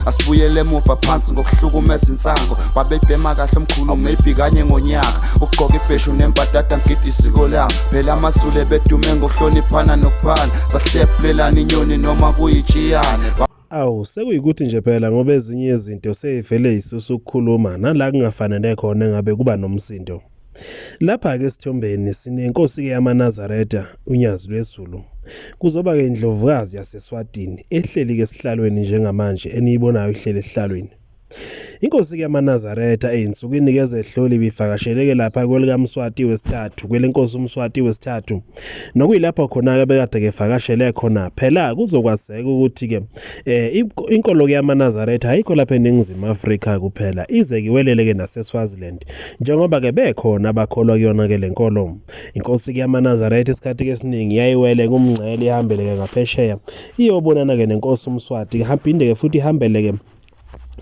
Asibuyele emuva phansi ngokuhlukumeza insango babebhema kahle omkhulu maybe kanye ngonyaka ugqoka ibheshu nembadada ngidi isiko lami phela amasule bedume ngokuhloniphana nokuphana sahlephulelana inyoni noma kuyijiyane. Awu sekuyikuthi nje phela ngoba ezinye izinto seyivele isusu ukukhuluma nala kungafanele khona ngabe kuba nomsindo. Lapha ke esithombeni sinenkosi ke yamaNazaretha unyazi lwezulu. Kuzoba ke indlovukazi yaseSwatini ehleli ke esihlalweni njengamanje eniyibonayo ihlele esihlalweni. Inkosi ke yamaNazaretha eyinsukwini ke zehloli bifakasheleke lapha kwelikaMswati wesithathu kwelenkosi uMswati wesithathu nokuyilapho khona ke bekade ke fakashele khona phela kuzokwazeka ukuthi ke inkolo ke yamaNazaretha ayikho lapha eNingizimu Afrika kuphela ize kiwelele ke naseSwaziland njengoba ke bekhona abakholwa kuyona ke lenkolo. Inkosi ke yamaNazaretha isikhathi ke esiningi yayiwele kumngcele ihambele ke ngaphesheya iyobonana ke nenkosi uMswati ihamphinde ke futhi ihambele ke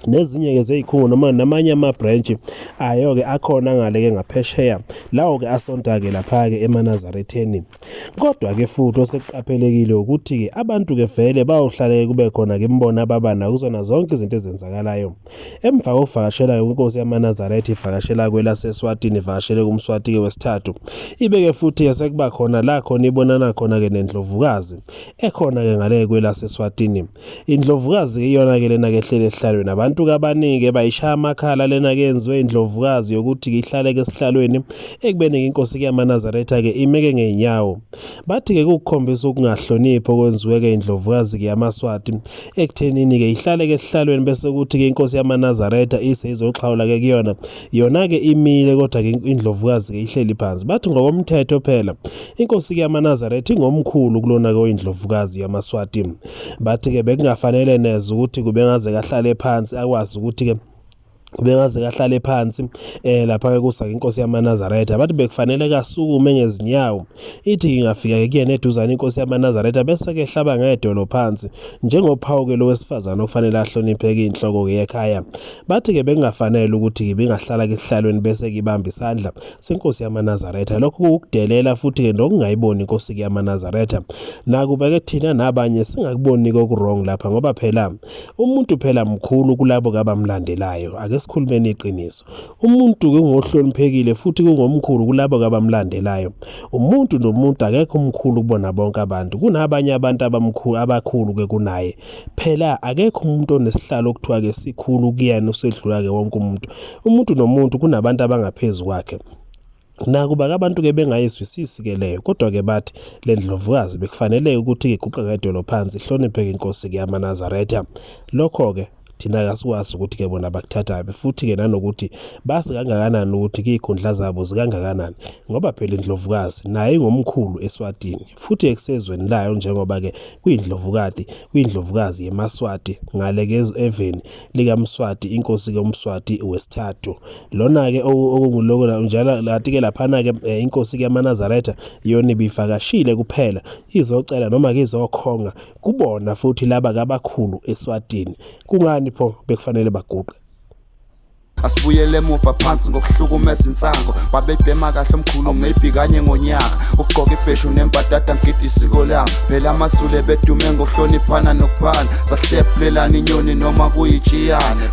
nezinye ke zeyikhungo noma namanye ama-branch ayo ke akhona ngale ke ngaphesheya lawo ke asonta ke lapha ke eManazaretheni. Kodwa ke futhi osekuqaphelekile ukuthi ke abantu ke vele bayohlala kube khona ke imbona babana kuzona zonke izinto ezenzakalayo. Emva kokuvakashela inkosi yamaNazaretha ivakashela kwelaseSwatini ivakashele kuMswati ke wesithathu ibeke futhi yasekuba khona la khona ibonana khona ke nendlovukazi ekhona ke ngale kwelaseSwatini. Indlovukazi iyona ke lena ke hlele esihlalweni abantu abaningi bayishaya amakhala lena ke yenziwe indlovukazi yokuthi ihlale ke esihlalweni ekubeni inkosi ke yamaNazaretha ke imeke ngeenyawo. Bathi ke ukukhombisa ukungahloniphi okwenziwe ke indlovukazi ke yamaswati ekuthenini ke ihlale ke esihlalweni bese ukuthi ke inkosi yamaNazaretha iseyizoxhawula ke kuyona yona ke imile kodwa ke indlovukazi ke ihleli phansi. Bathi ngokomthetho phela inkosi ke yamaNazaretha ingomkhulu kulona ke indlovukazi yamaswati. Bathi ke bekungafanele neze ukuthi kube ngaze kahlale phansi akwazi ukuthi ke ubengaze kahlale phansi lapha ke kusa inkosi yamaNazaretha bathi bekufanele kasukume ngezinyawo ithi ingafika ke kuyena eduzana inkosi yamaNazaretha bese ke hlaba ngedolo phansi njengophawu ke lowesifazana okufanele ahlonipheke inhloko ke ekhaya. Bathi ke bekungafanele ukuthi ke bengahlala ke esihlalweni bese kibamba isandla senkosi yamaNazaretha lokho ukudelela futhi ke nokungayiboni inkosi ke yamaNazaretha nakuba ke thina nabanye singakuboni ke okurong lapha ngoba phela umuntu phela mkhulu kulabo abamlandelayo. Sikhulumeni iqiniso umuntu ke ngohloniphekile futhi kungomkhulu kulabo abamlandelayo. Umuntu nomuntu akekho omkhulu kubona bonke abantu kunabanye abantu abakhulu ke kunaye phela akekho umuntu onesihlalo okuthiwa ke sikhulu kuyena usedlula ke wonke umuntu nomuntu kunabantu abangaphezulu kwakhe. Nakuba abantu ke bengayizwisisi ke leyo kodwa ke bathi lendlovukazi bekufanele ukuthi iguqe ngedolo phansi ihlonipheke inkosi ke yamaNazaretha. Lokho ke thina kasikwazi ukuthi ke bona bakuthatha futhi ke nanokuthi basi kangakanani ukuthi ke ikhundla zabo zikangakanani ngoba phela indlovukazi naye ingomkhulu eSwatini futhi eksezweni layo njengoba ke kuyindlovukazi yeMaswati ngale ke eveni likaMswati inkosi ke uMswati wesithathu. Lona ke okunguloko njalo lathi ke laphana ke inkosi ke yamaNazaretha yona ibifakashile kuphela izocela noma ke izokhonga kubona futhi laba kabakhulu eSwatini. Kungani pho bekufanele baguqe? Asibuyele emuva phansi ngokuhlukumeza insango babebhema kahle omkhulu maybe kanye ngonyaka ugqoka ibheshu nembadada ngidi isiko lami phela amasule bedume ngokuhloniphana nokuphana sahlephulelana inyoni noma kuyijiyane.